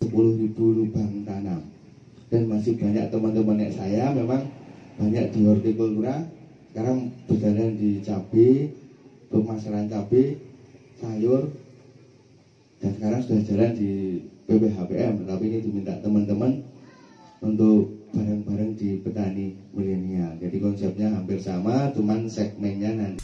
10.000 lubang tanam. Dan masih banyak teman-teman saya memang banyak di hortikultura, sekarang berjalan di cabai, pemasaran cabai, sayur, dan sekarang sudah jalan di PPHPM. Tapi ini diminta teman-teman untuk bareng-bareng di petani milenial. Jadi konsepnya hampir sama, cuman segmennya nanti.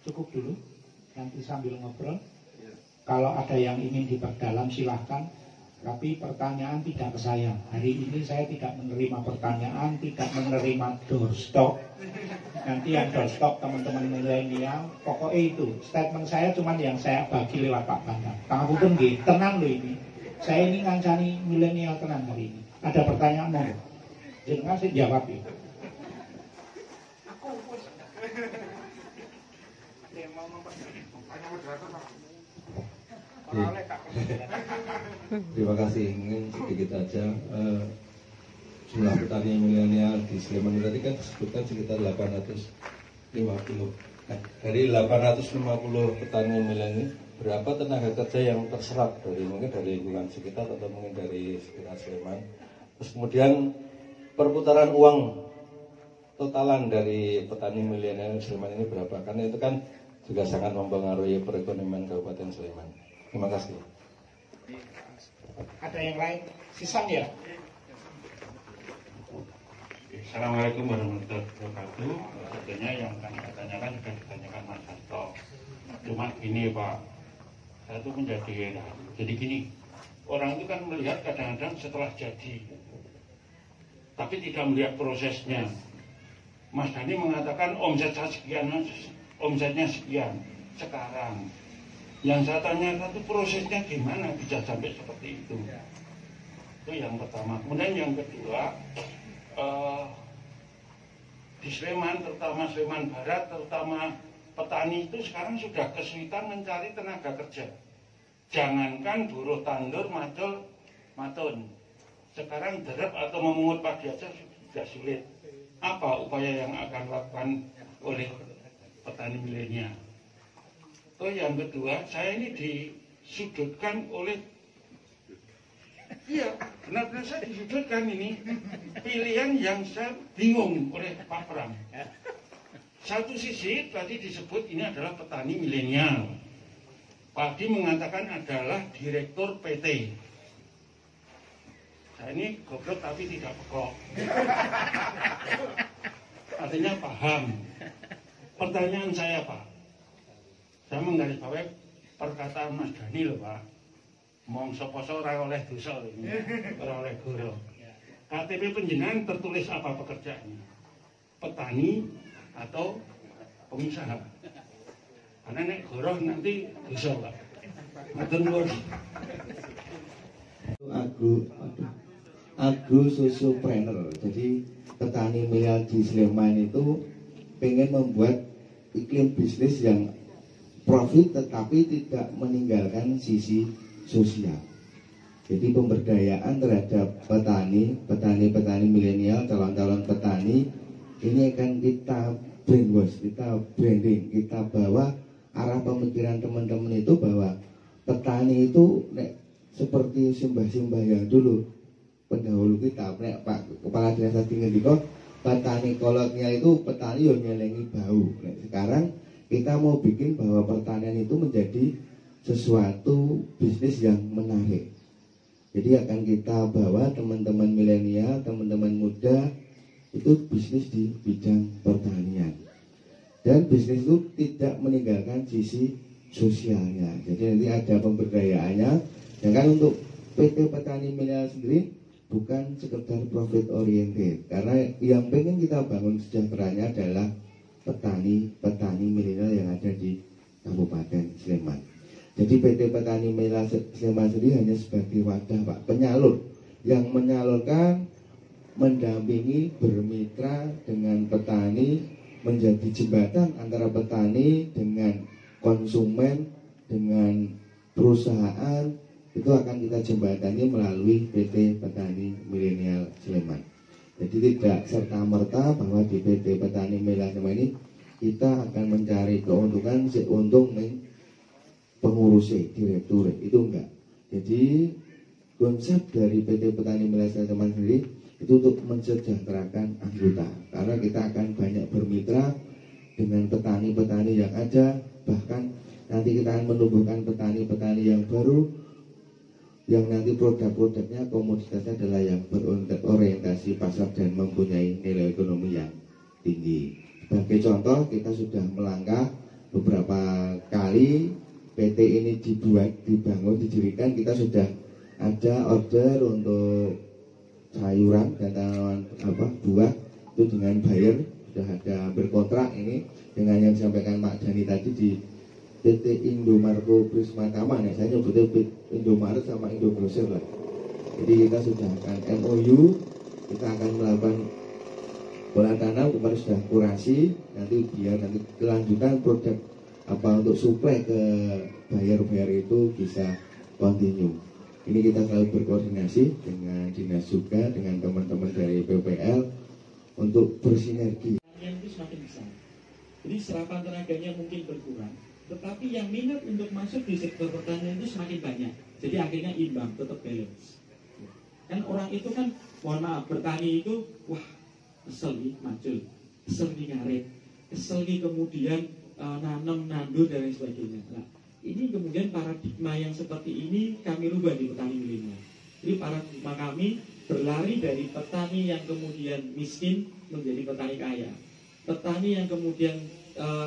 Cukup dulu, nanti sambil ngobrol. Kalau ada yang ingin diperdalam silahkan, tapi pertanyaan tidak ke saya. Hari ini saya tidak menerima pertanyaan, tidak menerima doorstop. Nanti yang doorstop teman-teman milenial, pokoknya itu statement saya cuman yang saya bagi lewat Pak Bambang. Kamu pun gitu, tenang loh ini. Saya ini ngancani milenial tenang hari ini. Ada pertanyaan mau? Jangan saya jawab ya. Terima kasih. Mungkin sedikit aja jumlah petani milenial di Sleman tadi kan disebutkan sekitar 850. Nah, dari 850 petani milenial, berapa tenaga kerja yang terserap mungkin dari lingkungan sekitar atau mungkin dari sekitar Sleman? Terus kemudian perputaran uang totalan dari petani milenial Sleman ini berapa? Karena itu kan juga sangat mempengaruhi perekonomian Kabupaten Sleman. Terima kasih. Ada yang lain? Sisan ya? Assalamualaikum warahmatullahi wabarakatuh. Sebetulnya yang akan saya tanyakan sudah ditanyakan Mas Hasto. Cuma gini Pak, saya tuh menjadi heran. Jadi gini, orang itu kan melihat kadang-kadang setelah jadi, tapi tidak melihat prosesnya. Mas Dhani mengatakan omset saya sekian, omsetnya sekian. Sekarang yang saya tanyakan itu prosesnya gimana bisa sampai seperti itu. Itu yang pertama. Kemudian yang kedua, di Sleman, terutama Sleman Barat, terutama petani itu sekarang sudah kesulitan mencari tenaga kerja. Jangankan buruh tandur, macul, matun. Sekarang derep atau memungut padi aja sudah sulit. Apa upaya yang akan dilakukan oleh petani milenial? Oh, yang kedua, saya ini disudutkan oleh, iya, benar-benar saya disudutkan ini pilihan yang saya bingung oleh Pak Pram. Satu sisi tadi disebut ini adalah petani milenial. Pak Di mengatakan adalah direktur PT. Saya ini goblok tapi tidak pekok. Artinya paham. Pertanyaan saya Pak, saya menggarisbawahi perkataan Mas Dhani loh Pak. Mong sopo-sopo ora oleh dosa ini, ora oleh goro. KTP penjenengan tertulis apa pekerjaannya? Petani atau pengusaha? Karena nek goro nanti dosa Pak. Matur nuwun. Agro sosiopreneur. Jadi petani milenial di Sleman itu pengen membuat iklim bisnis yang profit tetapi tidak meninggalkan sisi sosial. Jadi pemberdayaan terhadap petani milenial, calon-calon petani ini akan kita brainwash, kita branding, kita bawa arah pemikiran teman-teman itu bahwa petani itu seperti simbah-simbah yang dulu pendahulu kita, Pak Kepala Dinas tadi ngendika petani kolotnya itu petani yang nyelengi bau. Sekarang kita mau bikin bahwa pertanian itu menjadi sesuatu bisnis yang menarik. Jadi akan kita bawa teman-teman milenial, teman-teman muda itu bisnis di bidang pertanian. Dan bisnis itu tidak meninggalkan sisi sosialnya. Jadi nanti ada pemberdayaannya. Dan kan untuk PT Petani Milenial sendiri bukan sekedar profit oriented. Karena yang pengen kita bangun sejahteranya adalah petani milenial yang ada di Kabupaten Sleman. Jadi PT Petani Milenial Sleman sendiri hanya sebagai wadah Pak, penyalur yang menyalurkan, mendampingi, bermitra dengan petani, menjadi jembatan antara petani dengan konsumen dengan perusahaan itu akan kita jembatani melalui PT Petani Milenial Sleman. Jadi tidak serta-merta bahwa di PT Petani Milenial Sleman ini kita akan mencari keuntungan seuntung nih pengurusnya, direktur itu enggak. Jadi konsep dari PT Petani Milenial Sleman sendiri itu untuk mensejahterakan anggota, karena kita akan banyak bermitra dengan petani-petani yang ada, bahkan nanti kita akan menumbuhkan petani-petani yang baru yang nanti produk-produknya komoditasnya adalah yang berorientasi pasar dan mempunyai nilai ekonomi yang tinggi. Sebagai contoh, kita sudah melangkah beberapa kali PT ini dibangun, didirikan, kita sudah ada order untuk sayuran dan tanaman buah itu dengan buyer sudah ada berkontrak ini dengan yang disampaikan Pak Dhani tadi di PT Indomarko Prisma Taman ya, saya nyebutnya Indomaret sama Indogrosir lah. Jadi kita sudah akan MOU, kita akan melakukan olah tanam, kemarin sudah kurasi, nanti biar nanti kelanjutan produk untuk suplai ke buyer-buyer itu bisa continue. Ini kita selalu berkoordinasi dengan dinas juga, dengan teman-teman dari PPL untuk bersinergi. Yang itu semakin besar, jadi serapan tenaganya mungkin berkurang, tetapi yang minat untuk masuk di sektor pertanian itu semakin banyak. Jadi akhirnya imbang, tetap balance. Kan orang itu kan, mohon maaf, bertani itu, wah, kesel nih macul, kesel nih ngarit, kesel nih kemudian nanam, nandur dan lain sebagainya. Nah, ini kemudian paradigma yang seperti ini kami rubah di petani milenial. Jadi paradigma kami berlari dari petani yang kemudian miskin menjadi petani kaya. Petani yang kemudian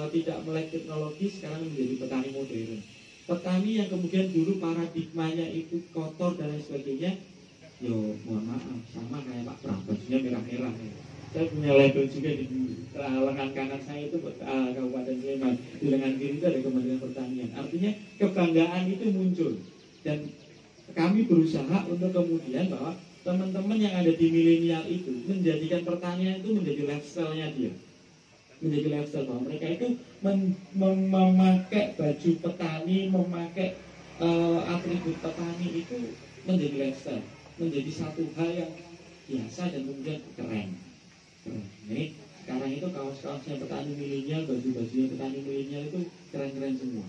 tidak melek teknologi sekarang menjadi petani modern. Petani yang kemudian dulu paradigmanya itu kotor dan lain sebagainya, yo mohon maaf sama kayak Pak Prabowo, merah-merah. Saya punya label juga di lengan kanan saya itu Kabupaten Sleman, di lengan kiri itu ada Kementerian Pertanian. Artinya kebanggaan itu muncul dan kami berusaha untuk kemudian bahwa teman-teman yang ada di milenial itu menjadikan pertanian itu menjadi lifestyle-nya dia. Menjadi lifestyle bahwa mereka itu memakai baju petani, memakai atribut petani itu menjadi lifestyle, menjadi satu hal yang biasa dan kemudian keren. Jadi sekarang itu kaos-kaosnya petani milenial, baju-bajunya petani milenial itu keren-keren semua.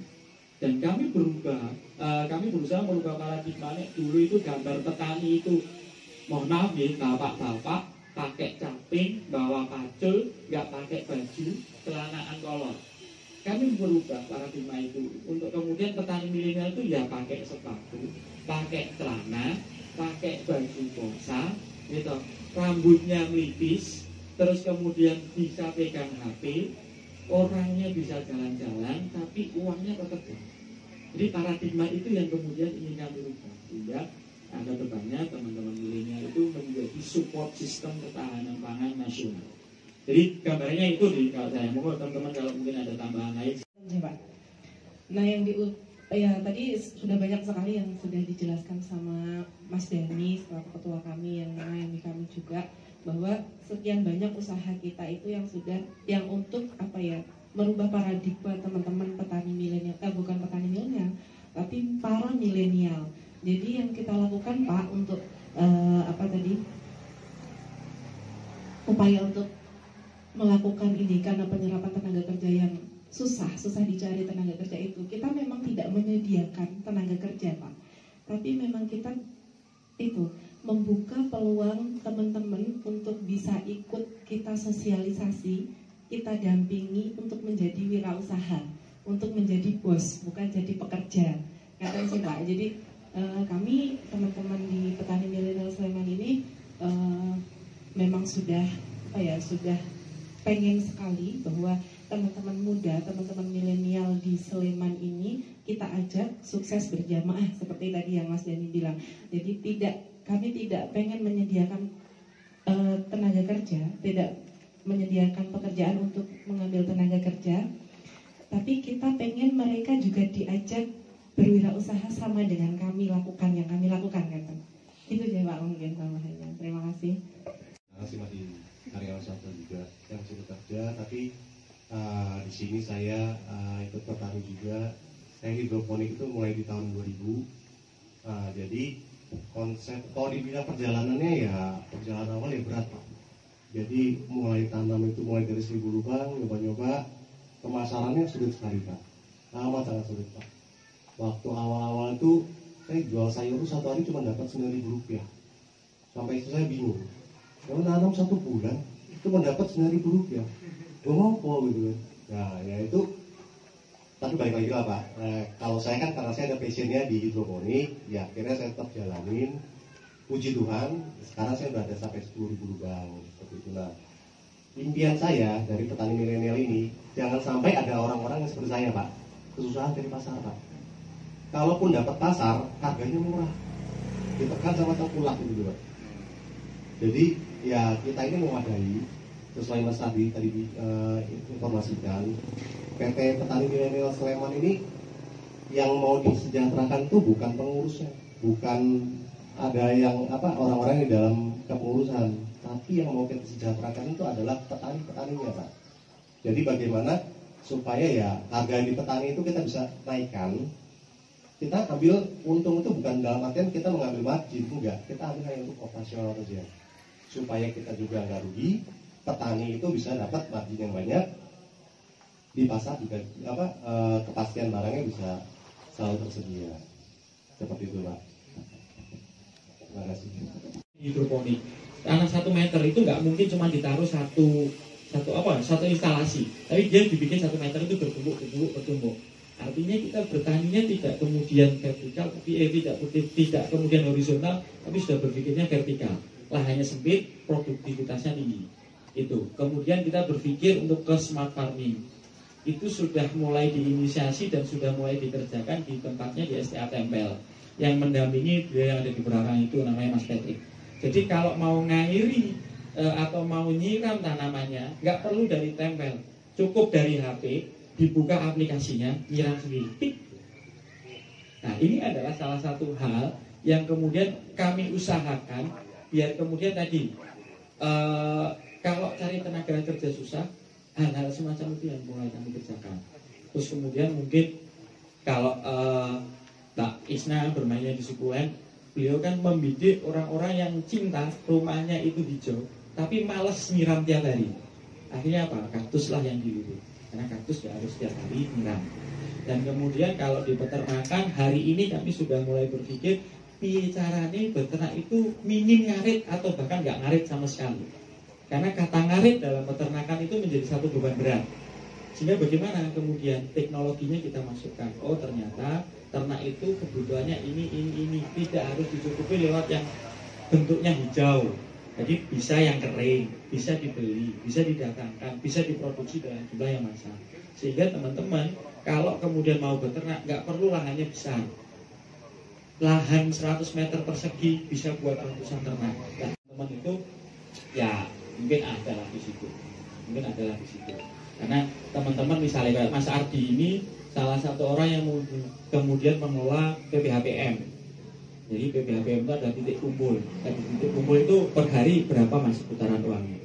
Dan kami berusaha merubah paradigmanya. Dulu itu gambar petani itu, mohon maaf ya, bapak-bapak pakai caping, bawa pacul, nggak pakai baju, celanaan kolor. Kami berubah paradigma itu untuk kemudian petani milenial itu ya pakai sepatu, pakai celana, pakai baju kosa, gitu, rambutnya melipis, terus kemudian bisa pegang HP, orangnya bisa jalan-jalan, tapi uangnya tetap jalan. Jadi paradigma itu yang kemudian ingin kami rubah, sehingga ada depannya teman-teman milenial itu menjadi support sistem ketahanan pangan nasional. Jadi gambarnya itu kalau saya mau teman-teman kalau mungkin ada tambahan lain. Nah yang tadi sudah banyak sekali yang sudah dijelaskan sama Mas Dhani selaku ketua kami yang melayani kami juga, bahwa sekian banyak usaha kita itu yang untuk merubah paradigma teman-teman petani milenial, bukan petani milenial, tapi para milenial. Jadi yang kita lakukan Pak untuk upaya untuk melakukan ini karena penyerapan tenaga kerja yang susah dicari tenaga kerja itu, kita memang tidak menyediakan tenaga kerja Pak, tapi memang kita itu membuka peluang teman-teman untuk bisa ikut kita sosialisasi, kita dampingi untuk menjadi wirausaha, untuk menjadi bos, bukan jadi pekerja. Kata sih Pak. Jadi kami teman-teman di Petani Milenial Sleman ini memang sudah pengen sekali bahwa teman-teman muda, teman-teman milenial di Sleman ini kita ajak sukses berjamaah seperti tadi yang Mas Dhani bilang. Jadi kami tidak pengen menyediakan tenaga kerja, tidak menyediakan pekerjaan untuk mengambil tenaga kerja, tapi kita pengen mereka juga diajak berwirausaha sama dengan kami lakukan yang kami lakukan kan. Itu aja Pak mungkin tambahannya. Terima kasih. Terima kasih masih karyawan swasta juga yang masih bekerja, tapi di sini saya ikut petani juga. Saya hidroponik itu mulai di tahun 2000. Nah, jadi konsep kalau dibilang perjalanannya ya perjalanan awal ya berat Pak. Jadi mulai tanam itu mulai dari 1000 lubang, nyoba-nyoba, pemasarannya sulit sekali Pak. Amat sangat sulit Pak. Waktu awal-awal itu saya jual sayur itu satu hari cuma dapat 9.000 rupiah. Sampai itu saya bingung. Kalau nanam 1 bulan itu mendapat 9.000 rupiah. Ngopo gitu kan. Nah ya itu, tapi balik lagi lah Pak. Kalau saya kan karena saya ada passionnya di hidroponik, ya akhirnya saya tetap jalanin. Puji Tuhan, sekarang saya udah ada sampai 10.000 lubang seperti itu. Nah, impian saya dari petani milenial ini, jangan sampai ada orang-orang yang seperti saya Pak, kesusahan dari pasar Pak. Kalaupun dapat pasar, harganya murah, ditekan sama tengkulak gitu Pak. Jadi ya kita ini mewadahi, sesuai Mas tadi informasikan, PT Petani Milenial Sleman ini yang mau disejahterakan itu bukan pengurusnya, bukan ada yang orang-orang di dalam kepengurusan, tapi yang mau kita sejahterakan itu adalah petani-petaninya Pak. Jadi bagaimana supaya ya harga di petani itu kita bisa naikkan. Kita ambil untung itu bukan dalam artian kita mengambil margin, enggak, kita ambil hanya untuk operasional saja, supaya kita juga nggak rugi. Petani itu bisa dapat margin yang banyak, di pasar juga kepastian barangnya bisa selalu tersedia. Seperti itu Pak. Terima kasih. Hidroponik tanah 1 meter itu nggak mungkin cuma ditaruh satu instalasi, tapi dia dibikin 1 meter itu bertumbuk. Artinya kita bertaninya tidak kemudian vertikal, tidak kemudian horizontal, tapi sudah berpikirnya vertikal. Lahannya sempit, produktivitasnya tinggi. Itu. Kemudian kita berpikir untuk ke smart farming. Itu sudah mulai diinisiasi dan sudah mulai dikerjakan di tempatnya di STA Tempel. Yang mendampingi dia yang ada di belakang itu namanya Mas Patrick. Jadi kalau mau ngairi atau mau nyiram tanamannya, nggak perlu dari tempel, cukup dari HP, dibuka aplikasinya, nyiram sendiri. Nah ini adalah salah satu hal yang kemudian kami usahakan biar kemudian tadi kalau cari tenaga kerja susah, hal-hal semacam itu yang mulai kami kerjakan. Terus kemudian mungkin kalau Mbak Isna bermainnya di Sukulen, beliau kan membidik orang-orang yang cinta rumahnya itu hijau, tapi males nyiram tiap hari. Akhirnya apa? Kaktus lah yang dilirik, karena kaktus ya harus tiap hari nyiram. Dan kemudian kalau di peternakan, hari ini kami sudah mulai berpikir caranya beternak itu minim ngarit atau bahkan nggak ngarit sama sekali. Karena kata ngarit dalam peternakan itu menjadi satu beban berat. Sehingga bagaimana kemudian teknologinya kita masukkan? Oh ternyata ternak itu kebutuhannya ini tidak harus dicukupi lewat yang bentuknya hijau. Jadi bisa yang kering, bisa dibeli, bisa didatangkan, bisa diproduksi dalam jumlah yang massal. Sehingga teman-teman kalau kemudian mau beternak nggak perlu lahannya besar. Lahan 100 meter persegi bisa buat ratusan ternak. Dan teman itu ya mungkin ada lah di situ. Karena teman-teman misalnya kayak Mas Ardi ini salah satu orang yang kemudian mengelola PPHPM. Jadi PPHPM itu ada titik kumpul. Titik kumpul itu per hari berapa Mas putaran uangnya?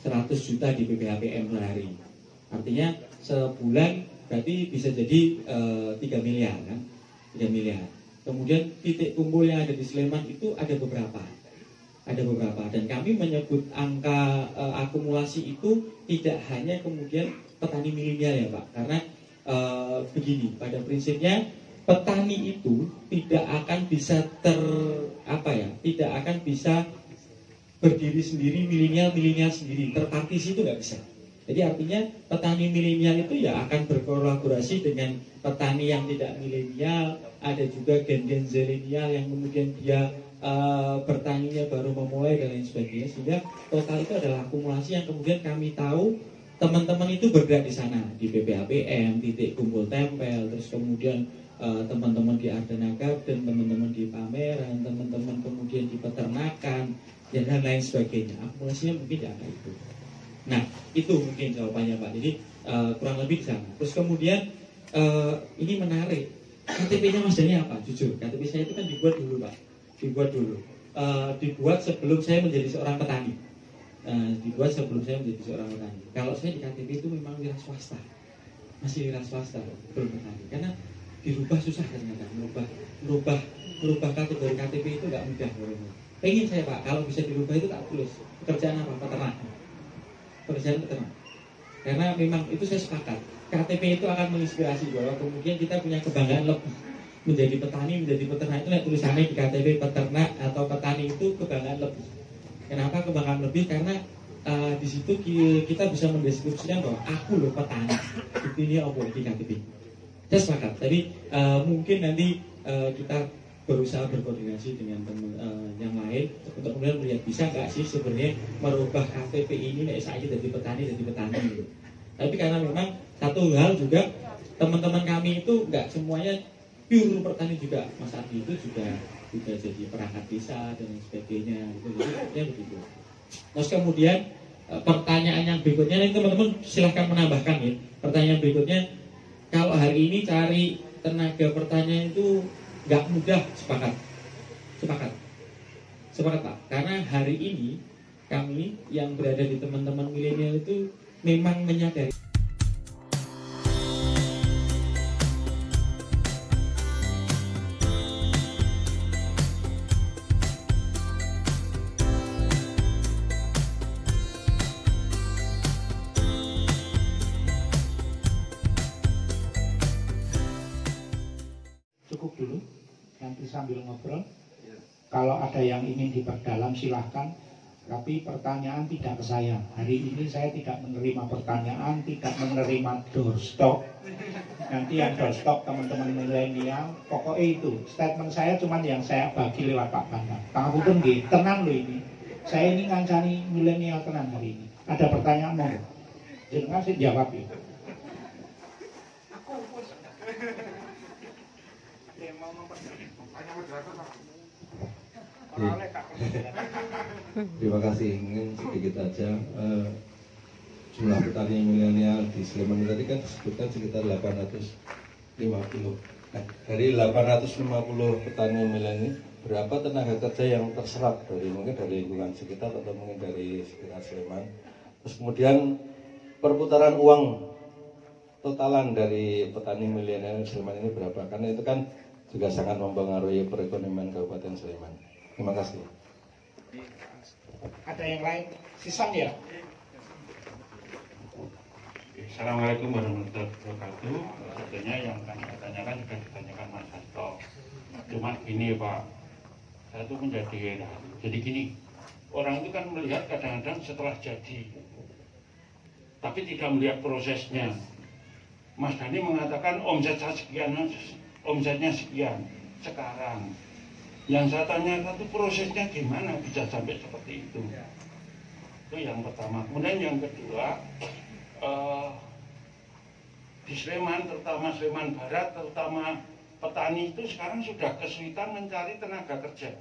100 juta di PPHPM per hari. Artinya sebulan berarti bisa jadi 3 miliar kan? 3 miliar. Kemudian titik kumpul yang ada di Sleman itu ada beberapa. Dan kami menyebut angka akumulasi itu tidak hanya kemudian petani milenial ya Pak, karena begini, pada prinsipnya petani itu tidak akan bisa tidak akan bisa berdiri sendiri, milenial sendiri, terpartisi itu nggak bisa. Jadi artinya petani milenial itu ya akan berkolaborasi dengan petani yang tidak milenial, ada juga gen zilenial yang kemudian dia bertaninya baru memulai dan lain sebagainya, sehingga total itu adalah akumulasi yang kemudian kami tahu teman-teman itu bergerak di sana di PPHPM, titik kumpul tempel, terus kemudian teman-teman di Ardenaga dan teman-teman di pameran, teman-teman kemudian di peternakan dan lain sebagainya. Akumulasinya mungkin di angka itu. Nah itu mungkin jawabannya Pak. Jadi kurang lebih di sana. Terus kemudian ini menarik. KTP-nya Mas Dani apa? Jujur, KTP saya itu kan dibuat dulu Pak. Dibuat sebelum saya menjadi seorang petani. Kalau saya di KTP itu memang wira swasta. masih wira swasta belum petani, karena dirubah susah ternyata, merubah kategori KTP itu nggak mudah. Pengen saya Pak, kalau bisa dirubah itu tak tulis pekerjaan apa, pekerjaan peternak. Karena memang itu saya sepakat, KTP itu akan menginspirasi bahwa kemudian kita punya kebanggaan lebih menjadi petani, menjadi peternak. Itu tulisannya di KTP peternak atau petani itu kebanggaan lebih. Kenapa kebanggaan lebih? Karena di situ kita bisa mendeskripsikan bahwa aku loh petani. Ini apa di KTP. Saya sepakat. Tapi mungkin nanti kita berusaha berkoordinasi dengan teman yang lain untuk kemudian melihat bisa nggak sih sebenarnya merubah KTP ini saya jadi petani gitu. Tapi karena memang satu hal juga teman-teman kami itu nggak semuanya pure petani juga, Mas Adi itu juga jadi perangkat desa dan sebagainya gitu. Jadi begitu. Terus kemudian pertanyaan yang berikutnya, ini teman-teman silahkan menambahkan ya. Pertanyaan berikutnya, kalau hari ini cari tenaga pertanian itu nggak mudah, sepakat Pak. Karena hari ini kami yang berada di teman-teman milenial itu memang menyadari. Cukup dulu, nanti sambil ngobrol. Kalau ada yang ingin diperdalam silahkan. Tapi pertanyaan tidak ke saya. Hari ini saya tidak menerima pertanyaan, tidak menerima doorstop. Nanti yang doorstop teman-teman milenial. Pokoknya itu, statement saya cuma yang saya bagi lewat Pak Bambang. Pangapunten nggih, tenang loh ini. Saya ini ngancani milenial tenang hari ini. Ada pertanyaan mau? Jangan saya jawab ya. Terima kasih. Ingin sedikit aja jumlah petani milenial di Sleman tadi kan disebutkan sekitar 850. Dari 850 petani milenial, berapa tenaga kerja yang terserap mungkin dari lingkungan sekitar atau mungkin dari sekitar Sleman? Terus kemudian perputaran uang totalan dari petani milenial Sleman ini berapa? Karena itu kan juga sangat mempengaruhi perekonomian Kabupaten Sleman. Terima kasih. Ada yang lain? Sisang ya? Assalamualaikum warahmatullahi wabarakatuh. Sebetulnya yang akan saya tanyakan juga ditanyakan Mas Hasto. Cuma gini Pak, saya tuh menjadi heran. Jadi gini, orang itu kan melihat kadang-kadang setelah jadi, tapi tidak melihat prosesnya. Mas Dhani mengatakan omset saya sekian, omsetnya sekian. Sekarang yang saya tanyakan itu prosesnya gimana bisa sampai seperti itu. Itu yang pertama. Kemudian yang kedua, di Sleman, terutama Sleman Barat, terutama petani itu sekarang sudah kesulitan mencari tenaga kerja.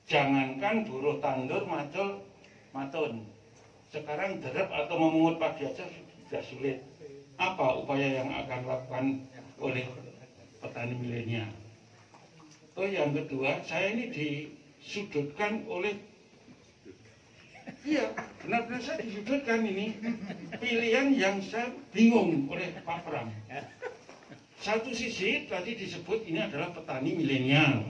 Jangankan buruh tandur, macul, matun. Sekarang derep atau memungut padi aja sudah sulit. Apa upaya yang akan dilakukan oleh petani milenial? Oh, yang kedua, saya ini disudutkan oleh, iya, benar-benar saya disudutkan ini pilihan yang saya bingung oleh Pak Pram. Satu sisi tadi disebut ini adalah petani milenial.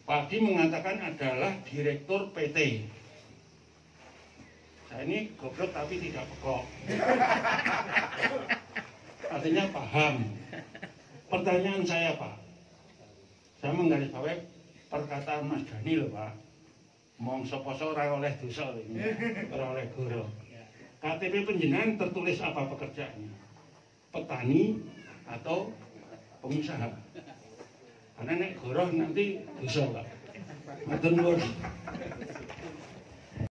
Pak Adi mengatakan adalah direktur PT. Saya ini goblok tapi tidak pekok. Artinya paham. Pertanyaan saya Pak, saya menggarisbawahi perkataan Mas Dhani loh Pak. Mong sapa-sapa ora oleh dosa ini, ora oleh goro. KTP penjenengan tertulis apa pekerjaannya? Petani atau pengusaha? Karena nek goro nanti dosa Pak. Matur nuwun.